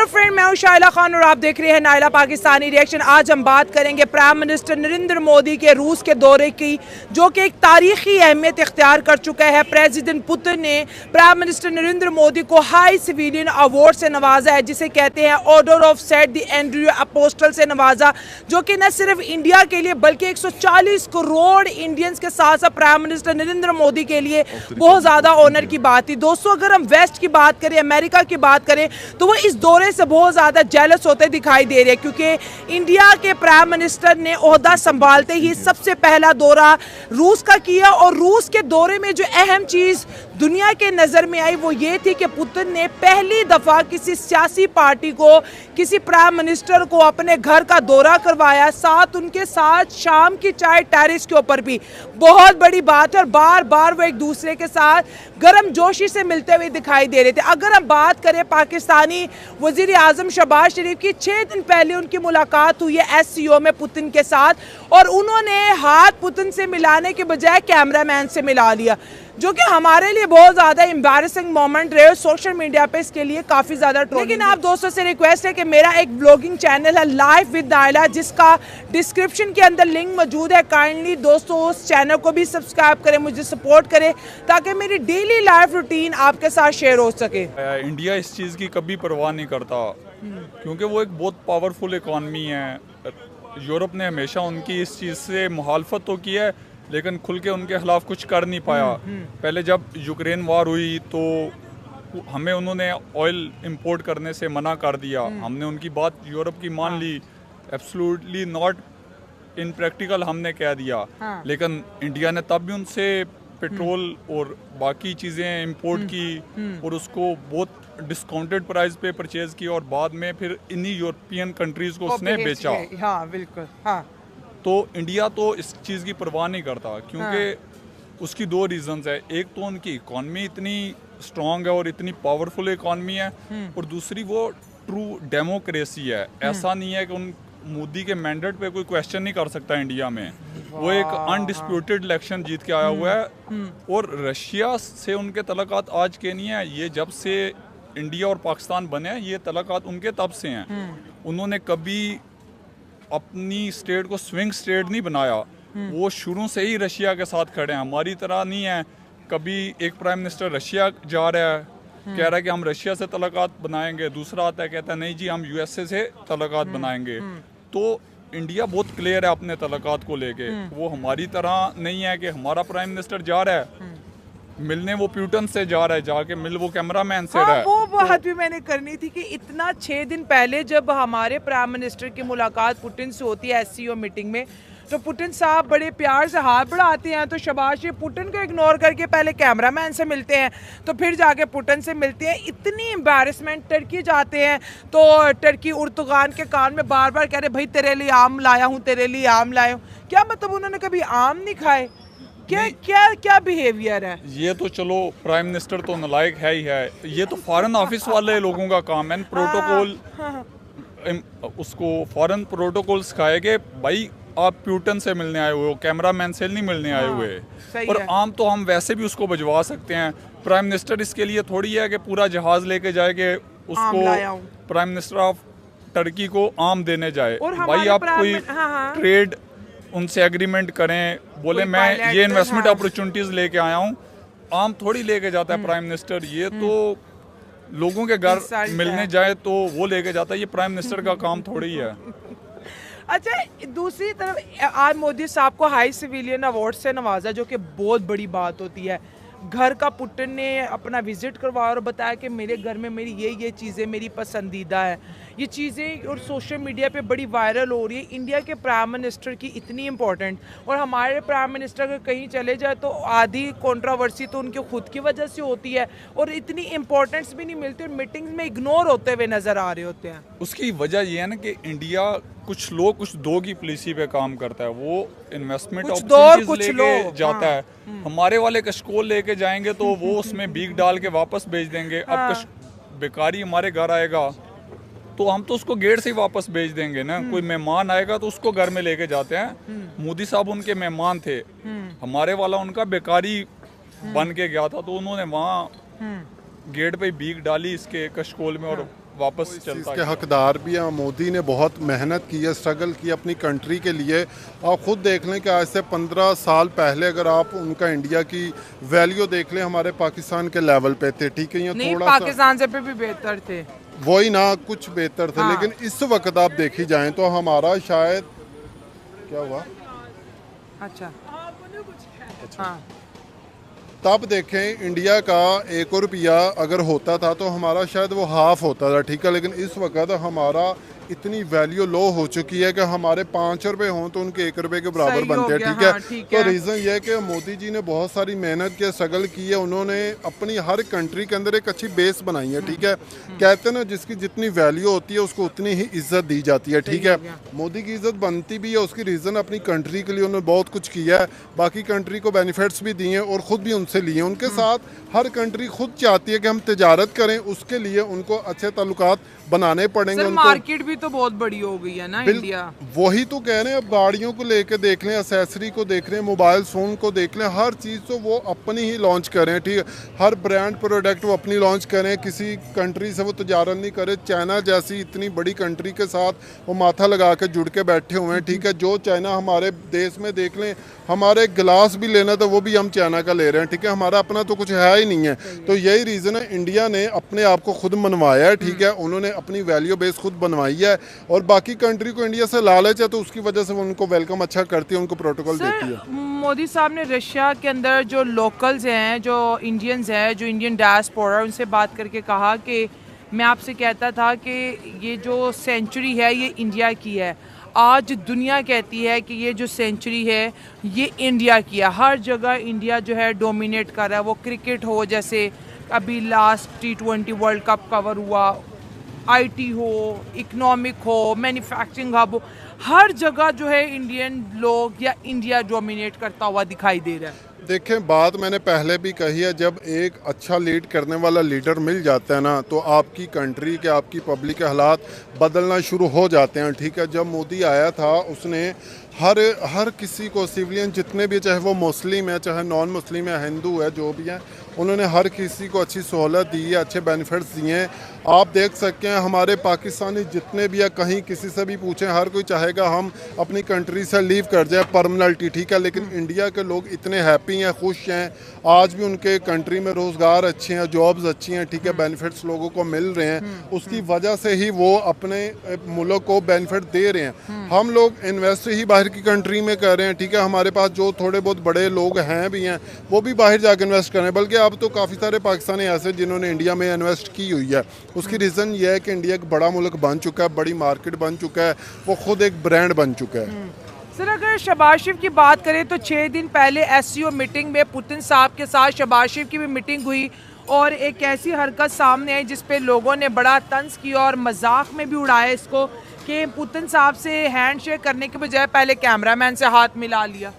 Friend, मैं हूं शाइला खान और आप देख रहे हैं नायला पाकिस्तानी रिएक्शन। आज हम बात करेंगे प्राइम मिनिस्टर नरेंद्र मोदी के रूस के दौरे की, जो कि एक तारीखी अहमियत इख्तियार कर चुका है। प्रेसिडेंट पुतिन ने प्राइम मिनिस्टर नरेंद्र मोदी को हाई सिविलियन अवार्ड से नवाजा है, जिसे कहते हैं order of saint the Andrew apostle से नवाजा, जो कि न सिर्फ इंडिया के लिए बल्कि 140 करोड़ इंडियंस के साथ साथ प्राइम मिनिस्टर नरेंद्र मोदी के लिए बहुत ज़्यादा ऑनर की बात थी। दोस्तों, अगर हम वेस्ट की बात करें, अमेरिका की बात करें, तो वो इस दौरे से बहुत ज़्यादा जेलस होते दिखाई दे रहे हैं, क्योंकि इंडिया के प्राइम मिनिस्टर ने ओहदा संभालते ही सबसे पहला दौरा रूस का किया। और रूस के दौरे में जो अहम चीज़ दुनिया के नज़र में आई वो ये थी कि पुतिन ने पहली दफ़ा किसी सियासी पार्टी को, किसी प्राइम मिनिस्टर को अपने घर का दौरा करवाया, साथ उनके साथ शाम की चाय टेरिस के ऊपर भी। बहुत बड़ी बात है और बार बार वो एक दूसरे के साथ गर्म जोशी से मिलते हुए दिखाई दे रहे थे। अगर हम बात करें पाकिस्तानी वज़ीर आज़म शहबाज शरीफ की, 6 दिन पहले उनकी मुलाकात हुई है SCO में पुतिन के साथ, और उन्होंने हाथ पुतिन से मिलाने के बजाय कैमरामैन से मिला लिया, जो कि हमारे लिए बहुत ज़्यादा एम्बैरेसिंग मोमेंट रहे। सोशल मीडिया पे इसके लिए काफ़ी ज़्यादा ट्रोलिंग। लेकिन आप दोस्तों से रिक्वेस्ट है कि मेरा एक ब्लॉगिंग चैनल है लाइफ विद नायला, जिसका डिस्क्रिप्शन के अंदर लिंक मौजूद है। काइंडली दोस्तों उस चैनल को भी सब्सक्राइब करें, मुझे सपोर्ट करें, ताकि मेरी डेली लाइफ रूटीन आपके साथ शेयर हो सके। इंडिया इस चीज़ की कभी परवाह नहीं करता, क्योंकि वो एक बहुत पावरफुल इकॉनमी है। यूरोप ने हमेशा उनकी इस चीज़ से मुखालफत तो की है, लेकिन खुल के उनके खिलाफ कुछ कर नहीं पाया। पहले जब यूक्रेन वार हुई तो हमें उन्होंने ऑयल इंपोर्ट करने से मना कर दिया, हमने उनकी बात यूरोप की मान ली, एब्सोल्युटली नॉट इन प्रैक्टिकल हमने कह दिया। लेकिन इंडिया ने तब भी उनसे पेट्रोल और बाकी चीज़ें इंपोर्ट की और उसको बहुत डिस्काउंटेड प्राइस पे परचेज किया, और बाद में फिर इन्हीं यूरोपियन कंट्रीज को उसने बेचा। हाँ बिल्कुल, हाँ। तो इंडिया तो इस चीज़ की परवाह नहीं करता, क्योंकि उसकी 2 रीजंस है। एक तो उनकी इकॉनमी इतनी स्ट्रांग है और इतनी पावरफुल इकॉनमी है, और दूसरी वो ट्रू डेमोक्रेसी है। ऐसा नहीं है कि उन मोदी के मैंडेट पे कोई क्वेश्चन नहीं कर सकता इंडिया में। वो एक अनडिस्प्यूटेड इलेक्शन जीत के आया हुआ है, और रशिया से उनके तल्लुकात आज के नहीं है, ये जब से इंडिया और पाकिस्तान बने हैं ये तल्लुकात उनके तब से हैं। उन्होंने कभी अपनी स्टेट को स्विंग स्टेट नहीं बनाया, वो शुरू से ही रशिया के साथ खड़े हैं। हमारी तरह नहीं है कभी एक प्राइम मिनिस्टर रशिया जा रहा है, कह रहा है कि हम रशिया से तल्लुकात बनाएंगे, दूसरा आता है कहता है नहीं जी हम USA से तल्लुकात बनाएंगे। तो इंडिया बहुत क्लियर है अपने तल्लुकात को लेके। वो हमारी तरह नहीं है कि हमारा प्राइम मिनिस्टर जा रहा है मिलने, वो प्यूटन से जा रहा है, जाके मिल वो कैमरामैन से रहा है। वो बात भी मैंने करनी थी कि इतना 6 दिन पहले जब हमारे प्राइम मिनिस्टर की मुलाकात पुतिन से होती है SCO मीटिंग में, तो पुतिन साहब बड़े प्यार से हाथ बढ़ाते हैं, तो शहबाज शरीफ पुतिन को इग्नोर करके पहले कैमरामैन से मिलते हैं, तो फिर जाके पुतिन से मिलते हैं। इतनी एम्बैरेसमेंट। टर्की जाते हैं तो टर्की उर्दुगान के कान में बार बार कह रहे भाई तेरे लिए आम लाया हूँ, तेरे लिए आम लाया हूँ। क्या मतलब उन्होंने कभी आम नहीं खाए? क्या क्या क्या बिहेवियर है ये? तो चलो प्राइम मिनिस्टर तो नालायक है ही है, ये तो फॉरेन ऑफिस वाले लोगों का काम है। प्रोटोकॉल उसको फॉरेन प्रोटोकॉल सिखाएंगे, भाई आप प्यूटन से मिलने आए हुए हो, कैमरामैन से नहीं मिलने आए हुए। और आम तो हम वैसे भी उसको भिजवा सकते हैं। प्राइम मिनिस्टर इसके लिए थोड़ी है कि पूरा जहाज लेके जाए कि उसको प्राइम मिनिस्टर ऑफ टर्की को आम देने जाए। भाई आप कोई ट्रेड उनसे एग्रीमेंट करें, बोले मैं ये इन्वेस्टमेंट अपॉर्चुनिटीज लेके आया हूँ, आम थोड़ी लेके जाता है प्राइम मिनिस्टर। ये तो लोगों के घर मिलने जाए तो वो लेके जाता है, ये प्राइम मिनिस्टर का काम थोड़ी है। अच्छा, दूसरी तरफ आज मोदी साहब को हाई सिविलियन अवार्ड से नवाजा, जो कि बहुत बड़ी बात होती है। घर का पुतिन ने अपना विजिट करवाया और बताया कि मेरे घर में मेरी ये चीज़ें मेरी पसंदीदा है। ये चीज़ें और सोशल मीडिया पे बड़ी वायरल हो रही है। इंडिया के प्राइम मिनिस्टर की इतनी इम्पोर्टेंट, और हमारे प्राइम मिनिस्टर अगर कहीं चले जाए तो आधी कंट्रोवर्सी तो उनके खुद की वजह से होती है, और इतनी इम्पोर्टेंस भी नहीं मिलती, और मीटिंग्स में इग्नोर होते हुए नज़र आ रहे होते हैं। उसकी वजह यह है ना कि इंडिया कुछ लोग कुछ दो की पॉलिसी पे काम करता है, वो इन्वेस्टमेंट अपॉर्चुनिटीज लेके जाता है। हमारे वाले कशकोल लेके जाएंगे तो वो उसमें बीक डाल के वापस भेज देंगे। अब बेकारी हमारे घर आएगा तो हम तो उसको गेट से ही वापस भेज देंगे ना। कोई मेहमान आएगा तो उसको घर में लेके जाते हैं। मोदी साहब उनके मेहमान थे, हमारे वाला उनका बेकारी बन के गया था, तो उन्होंने वहाँ गेट पे भीख डाली इसके कशकोल में और वापस इस चीज़ चलता के गया। हकदार भी हैं। मोदी ने बहुत मेहनत की है, स्ट्रगल की अपनी कंट्री के लिए। आप खुद देख लें कि आज से 15 साल पहले अगर आप उनका इंडिया की वैल्यू देख लें, हमारे पाकिस्तान के लेवल पे थे, ठीक है, ये नहीं, थोड़ा सा पाकिस्तान से भी बेहतर थे। वही ना, कुछ बेहतर थे। हाँ। लेकिन इस वक्त आप देखी जाएं तो हमारा शायद क्या हुआ, अच्छा हाँ, तब देखें इंडिया का 1 रुपया अगर होता था तो हमारा शायद वो हाफ होता था, ठीक है। लेकिन इस वक्त हमारा इतनी वैल्यू लो हो चुकी है कि हमारे 5 रुपए हों तो उनके 1 रुपए के बराबर सही हो बनते हैं, गया, ठीक है। हाँ, ठीक तो है। रीज़न ये है कि मोदी जी ने बहुत सारी मेहनत की, स्ट्रगल की है। उन्होंने अपनी हर कंट्री के अंदर एक अच्छी बेस बनाई है, ठीक है। कहते हैं ना, जिसकी जितनी वैल्यू होती है उसको उतनी ही इज्जत दी जाती है, ठीक हो है। गया। मोदी की इज्जत बनती भी है, उसकी रीज़न अपनी कंट्री के लिए उन्होंने बहुत कुछ किया है, बाकी कंट्री को बेनिफिट्स भी दिए और ख़ुद भी उनसे लिए। उनके साथ हर कंट्री खुद चाहती है कि हम तिजारत करें, उसके लिए उनको अच्छे ताल्लुकात बनाने पड़ेंगे। सर उनको मार्केट भी तो बहुत बड़ी हो गई है ना इंडिया। वही तो कह रहे हैं, अब गाड़ियों को लेके देख लें, एक्सेसरी को देख लें, मोबाइल फ़ोन को देख लें, हर चीज़ तो वो अपनी ही लॉन्च करें, ठीक है। हर ब्रांड प्रोडक्ट वो अपनी लॉन्च करें, किसी कंट्री से वो तिजारत नहीं करें। चाइना जैसी इतनी बड़ी कंट्री के साथ वो माथा लगा के जुड़ के बैठे हुए हैं, ठीक है। जो चाइना हमारे देश में देख लें, हमारे गिलास भी लेना तो वो भी हम चाइना का ले रहे हैं, ठीक है। हमारा अपना तो कुछ है ही नहीं है। तो यही रीज़न है, इंडिया ने अपने आप को खुद मनवाया है, ठीक है। उन्होंने अपनी वैल्यू बेस खुद बनवाई है और बाकी कंट्री को इंडिया से लालच है तो उसकी वजह से वो उनको वेलकम अच्छा करती है, उनको प्रोटोकॉल देती है। सर मोदी साहब ने रशिया के अंदर जो लोकल्स हैं, जो इंडियंस हैं, जो इंडियन डायस्पोरा, उनसे बात करके कहा कि मैं आपसे कहता था कि ये जो सेंचुरी है ये इंडिया की है। आज दुनिया कहती है कि ये जो सेंचुरी है ये इंडिया की है। हर जगह इंडिया जो है डोमिनेट कर रहा है। वो क्रिकेट हो, जैसे अभी last T20 world cup cover हुआ, IT हो, इकोनॉमिक हो, मैन्युफैक्चरिंग हब हो, हर जगह जो है इंडियन लोग या इंडिया डोमिनेट करता हुआ दिखाई दे रहा है। देखें, बात मैंने पहले भी कही है, जब एक अच्छा लीड करने वाला लीडर मिल जाता है ना तो आपकी कंट्री के, आपकी पब्लिक के हालात बदलना शुरू हो जाते हैं, ठीक है। जब मोदी आया था उसने हर किसी को, सिविलियन जितने भी, चाहे वो मुस्लिम है, चाहे नॉन मुस्लिम है, हिंदू है, जो भी है, उन्होंने हर किसी को अच्छी सहूलत दी है, अच्छे बेनिफिट्स दिए हैं। आप देख सकते हैं हमारे पाकिस्तानी जितने भी है, कहीं किसी से भी पूछें, हर कोई चाहेगा हम अपनी कंट्री से लीव कर जाए परमानेंटली, ठीक है। लेकिन इंडिया के लोग इतने हैप्पी हैं, खुश हैं, आज भी उनके कंट्री में रोज़गार अच्छे हैं, जॉब्स अच्छी हैं, ठीक है, बेनिफिट्स लोगों को मिल रहे हैं। उसकी वजह से ही वो अपने मुल्क को बेनिफिट दे रहे हैं। हम लोग इन्वेस्ट ही बाहर की कंट्री में कर रहे हैं, ठीक है। हमारे पास जो थोड़े बहुत बड़े लोग हैं भी हैं, वो भी बाहर जाकर इन्वेस्ट कर रहे हैं। बल्कि अब तो काफ़ी सारे पाकिस्तानी ऐसे जिन्होंने इंडिया में इन्वेस्ट की हुई है। उसकी रीज़न ये है कि इंडिया एक बड़ा मुल्क बन चुका है, बड़ी मार्केट बन चुका है, वो खुद एक ब्रांड बन चुका है। सर अगर शहबाज शरीफ की बात करें तो 6 दिन पहले SCO मीटिंग में पुतिन साहब के साथ शहबाज शरीफ की भी मीटिंग हुई और एक ऐसी हरकत सामने आई जिस पे लोगों ने बड़ा तंज किया और मजाक में भी उड़ाया इसको कि पुतिन साहब से हैंड शेक करने के बजाय पहले कैमरामैन से हाथ मिला लिया।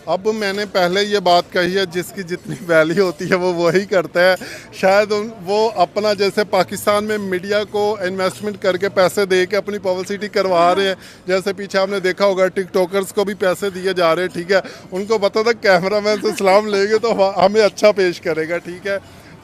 अब मैंने पहले ये बात कही है, जिसकी जितनी वैल्यू होती है वो वही करता है। शायद वो अपना, जैसे पाकिस्तान में मीडिया को इन्वेस्टमेंट करके पैसे दे के अपनी पब्लिसिटी करवा रहे हैं, जैसे पीछे आपने देखा होगा टिकटॉकर्स को भी पैसे दिए जा रहे हैं, ठीक है। उनको पता था कैमरामैन से सलाम लेंगे तो हमें अच्छा पेश करेगा, ठीक है।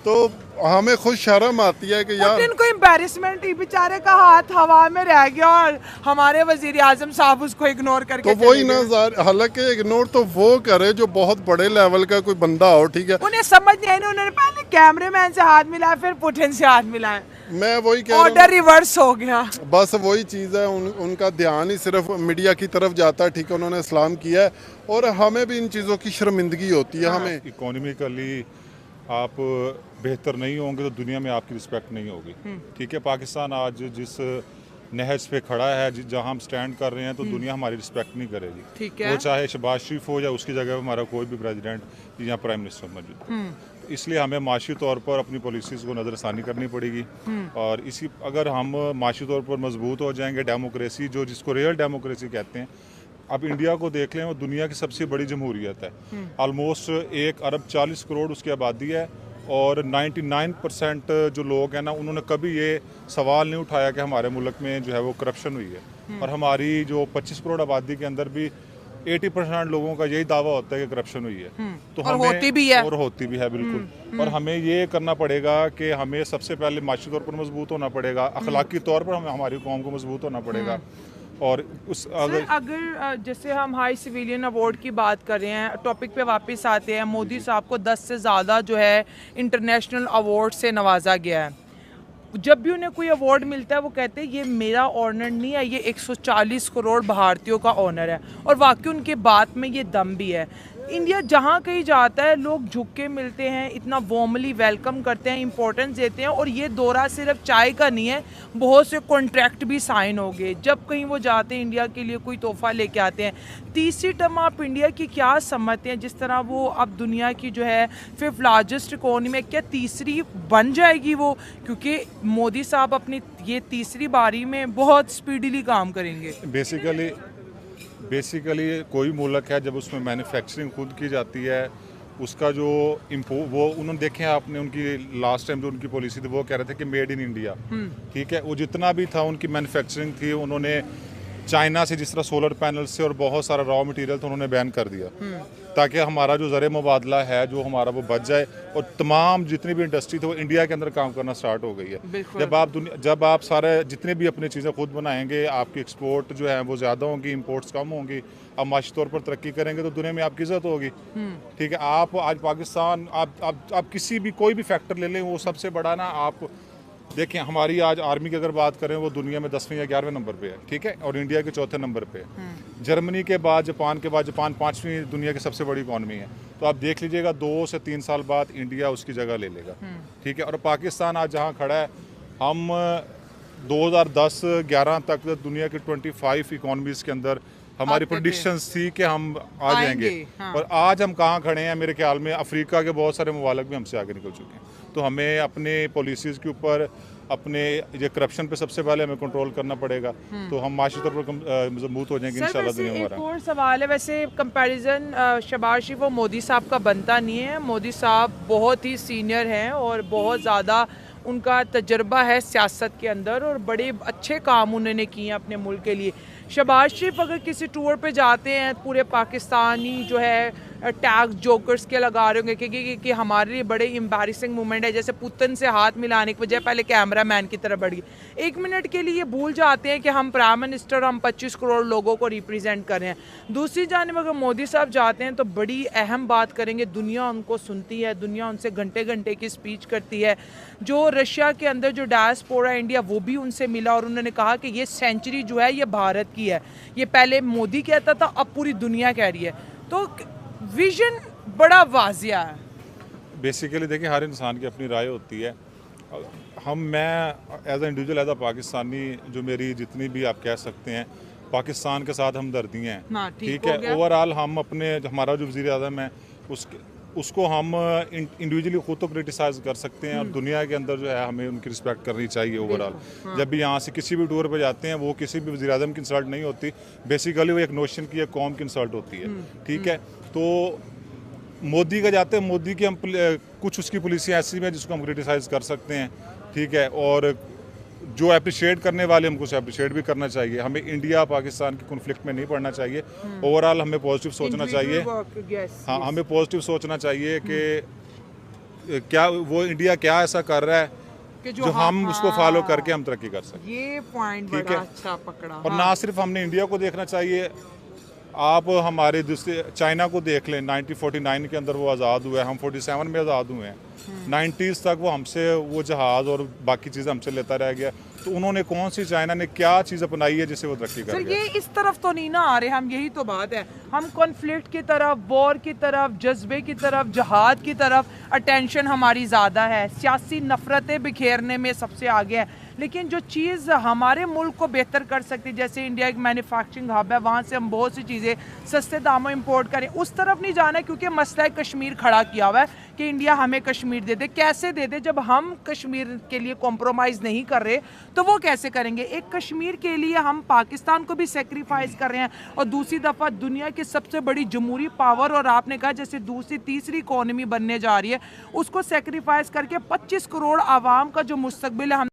तो हमें खुद शर्म आती है कि यार इनको एम्बैरेसमेंट ही, बेचारे का हाथ हवा में रह गया और हमारे वजीर आजम साहब उसको इग्नोर करके तो वही ना, हालांकि इग्नोर तो वो करे जो बहुत बड़े लेवल का कोई बंदा हो, ठीक है। उन्हें समझ नहीं आई, उन्होंने पहले कैमरामैन से हाथ मिलाया फिर पुतिन से हाथ मिलाया। मैं वही कह रहा हूं, ऑर्डर रिवर्स हो गया। बस वही चीज़ है, उनका ध्यान ही सिर्फ मीडिया की तरफ जाता है, ठीक है। उन्होंने इस्लाम किया है और हमें भी इन चीज़ों की शर्मिंदगी होती है। हमें इकोनॉमिकली आप बेहतर नहीं होंगे तो दुनिया में आपकी रिस्पेक्ट नहीं होगी, ठीक है। पाकिस्तान आज जिस नहज पे खड़ा है, जहाँ हम स्टैंड कर रहे हैं, तो दुनिया हमारी रिस्पेक्ट नहीं करेगी, ठीक है। वो चाहे शहबाज शरीफ हो या उसकी जगह हमारा कोई भी प्रेसिडेंट या प्राइम मिनिस्टर मौजूद हो। इसलिए हमें माशी तौर पर अपनी पॉलिसीज़ को नज़रसानी करनी पड़ेगी और इसी अगर हम माशी तौर पर मजबूत हो जाएंगे, डेमोक्रेसी जो जिसको रियल डेमोक्रेसी कहते हैं, अब इंडिया को देख लें, वो दुनिया की सबसे बड़ी जमहूरियत है। ऑलमोस्ट 1 अरब 40 करोड़ उसकी आबादी है और 99% जो लोग हैं ना, उन्होंने कभी ये सवाल नहीं उठाया कि हमारे मुल्क में जो है वो करप्शन हुई है। और हमारी जो 25 करोड़ आबादी के अंदर भी 80% लोगों का यही दावा होता है कि करप्शन हुई है। तो और होती भी है। और होती भी है बिल्कुल। और हमें ये करना पड़ेगा कि हमें सबसे पहले माशी तौर पर मजबूत होना पड़ेगा, अखलाकी तौर पर हमें हमारी कौम को मजबूत होना पड़ेगा। और उस अगर जैसे हम हाई सिविलियन अवार्ड की बात कर रहे हैं, टॉपिक पे वापस आते हैं, मोदी साहब को 10 से ज़्यादा जो है इंटरनेशनल अवार्ड से नवाजा गया है। जब भी उन्हें कोई अवार्ड मिलता है वो कहते हैं ये मेरा ऑनर नहीं है, ये 140 करोड़ भारतीयों का ऑनर है। और वाकई उनके बात में ये दम भी है। इंडिया जहाँ कहीं जाता है लोग झुक के मिलते हैं, इतना वार्मली वेलकम करते हैं, इंपॉर्टेंस देते हैं। और ये दौरा सिर्फ चाय का नहीं है, बहुत से कॉन्ट्रैक्ट भी साइन हो गए। जब कहीं वो जाते हैं इंडिया के लिए कोई तोहफा लेके आते हैं। तीसरी टर्म आप इंडिया की क्या समझते हैं, जिस तरह वो अब दुनिया की जो है 5th लार्जेस्ट इकोनॉमी है, क्या तीसरी बन जाएगी वो? क्योंकि मोदी साहब अपनी ये तीसरी बारी में बहुत स्पीडीली काम करेंगे। बेसिकली कोई मुल्क है जब उसमें मैन्युफैक्चरिंग खुद की जाती है, उसका जो वो उन्होंने देखे आपने उनकी लास्ट टाइम जो उनकी पॉलिसी थी वो कह रहे थे कि मेड इन इंडिया। ठीक है, वो जितना भी था उनकी मैन्युफैक्चरिंग थी, उन्होंने चाइना से जिस तरह सोलर पैनल से और बहुत सारा रॉ मटेरियल तो उन्होंने बैन कर दिया ताकि हमारा जो ज़र मुबादला है जो हमारा वो बच जाए। और तमाम जितनी भी इंडस्ट्री थी वो इंडिया के अंदर काम करना स्टार्ट हो गई है। जब आप सारे जितने भी अपनी चीज़ें खुद बनाएंगे, आपकी एक्सपोर्ट जो है वो ज़्यादा होंगी, इंपोर्ट्स कम होंगी, आप माशी तौर पर तरक्की करेंगे तो दुनिया में आपकी इज्जत होगी। ठीक है, आप आज पाकिस्तान आप किसी भी कोई भी फैक्टर ले लें, वो सबसे बड़ा ना आप देखें, हमारी आज आर्मी की अगर बात करें वो दुनिया में 10वें या 11वें नंबर पे है। ठीक है, और इंडिया के 4थे नंबर पे है। जर्मनी के बाद जापान 5वीं दुनिया की सबसे बड़ी इकॉनमी है। तो आप देख लीजिएगा 2 से 3 साल बाद इंडिया उसकी जगह ले लेगा। ठीक है, और पाकिस्तान आज जहाँ खड़ा है, हम 2010-11 तक दुनिया की 25 इकॉनमीज़ के अंदर हमारी प्रेडिक्शंस थी कि हम आ जाएंगे। और आज हम कहाँ खड़े हैं, मेरे ख्याल में अफ्रीका के बहुत सारे ममालिक भी हमसे आगे निकल चुके हैं। तो हमें अपने पॉलिसीज़ के ऊपर, अपने ये करप्शन पे सबसे पहले हमें कंट्रोल करना पड़ेगा। तो हम माशी तौर पर मजबूत हो जाएंगे इंशाल्लाह दुनिया में। एक और सवाल है, वैसे कंपैरिजन शहबाज शरीफ और मोदी साहब का बनता नहीं है। मोदी साहब बहुत ही सीनियर हैं और बहुत ज़्यादा उनका तजर्बा है सियासत के अंदर और बड़े अच्छे काम उन्होंने किए हैं अपने मुल्क के लिए। शहबाज शरीफ अगर किसी टूर पे जाते हैं, पूरे पाकिस्तानी जो है टैग जोकर्स के लगा रहे होंगे कि हमारे लिए बड़े एम्बैरेसिंग मोमेंट है, जैसे पुतिन से हाथ मिलाने की बजाय पहले कैमरा मैन की तरफ बढ़ गई। 1 मिनट के लिए भूल जाते हैं कि हम प्राइम मिनिस्टर, हम 25 करोड़ लोगों को रिप्रेजेंट कर रहे हैं। दूसरी जानिब अगर मोदी साहब जाते हैं तो बड़ी अहम बात करेंगे, दुनिया उनको सुनती है, दुनिया उनसे घंटे घंटे की स्पीच करती है। जो रशिया के अंदर जो डायस्पोरा इंडिया, वो भी उनसे मिला और उन्होंने कहा कि ये सेंचुरी जो है ये भारत की है। ये पहले मोदी कहता था, अब पूरी दुनिया कह रही है। तो विजन बड़ा वाजिया है। बेसिकली देखिए, हर इंसान की अपनी राय होती है। मैं as a individual, as a Pakistani, जो मेरी जितनी भी आप कह सकते हैं पाकिस्तान के साथ हमदर्दी हैं। ठीक है, ओवरऑल हम अपने हमारा जो वज़ीर आज़म है उसको हम इंडिविजुअली खुद तो क्रिटिसाइज कर सकते हैं और दुनिया के अंदर जो है हमें उनकी रिस्पेक्ट करनी चाहिए ओवरऑल। जब भी यहाँ से किसी भी टूर पे जाते हैं, वो किसी भी वज़ीर आज़म की इंसल्ट नहीं होती, बेसिकली वो एक नोशन की, एक कौम की इंसल्ट होती है। ठीक है, तो मोदी का जाते हैं, मोदी की हम कुछ उसकी पॉलिसी ऐसी है जिसको हम क्रिटिसाइज कर सकते हैं। ठीक है, और जो अप्रिशिएट करने वाले हमको उसे अप्रिशिएट भी करना चाहिए। हमें इंडिया पाकिस्तान के कॉन्फ्लिक्ट में नहीं पड़ना चाहिए। ओवरऑल हमें पॉजिटिव सोचना चाहिए। हाँ, हमें पॉजिटिव सोचना चाहिए कि क्या वो इंडिया क्या ऐसा कर रहा है कि जो हम उसको फॉलो करके हम तरक्की कर सकें। ये पॉइंट बड़ा अच्छा पकड़ा। और ना सिर्फ हमने इंडिया को देखना चाहिए, आप हमारे दूसरे चाइना को देख लें। 1949 के अंदर वो आज़ाद हुआ है, हम 47 में आज़ाद हुए हैं। 90s तक वो हमसे वो जहाज़ और बाकी चीज़ें हमसे लेता रह गया। तो उन्होंने कौन सी, चाइना ने क्या चीज़ अपनाई है जिससे वो तरक्की कर गया? ये इस तरफ तो नहीं ना आ रहे हम, यही तो बात है। हम कॉन्फ्लिक्ट की तरफ, वॉर की तरफ, जज्बे की तरफ, जहाद की तरफ अटेंशन हमारी ज़्यादा है, सियासी नफरतें बिखेरने में सबसे आगे है। लेकिन जो चीज़ हमारे मुल्क को बेहतर कर सकती है, जैसे इंडिया एक मैन्युफैक्चरिंग हब है, वहाँ से हम बहुत सी चीज़ें सस्ते दामों इंपोर्ट करें, उस तरफ नहीं जाना है। क्योंकि मसला कश्मीर खड़ा किया हुआ है कि इंडिया हमें कश्मीर दे दे। कैसे दे दे जब हम कश्मीर के लिए कॉम्प्रोमाइज़ नहीं कर रहे, तो वो कैसे करेंगे? एक कश्मीर के लिए हम पाकिस्तान को भी सेक्रीफाइस कर रहे हैं और दूसरी दफ़ा दुनिया की सबसे बड़ी जमहूरी पावर, और आपने कहा जैसे दूसरी तीसरी इकॉनमी बनने जा रही है, उसको सेक्रीफाइस करके 25 करोड़ आवाम का जो मुस्तकबिल है हम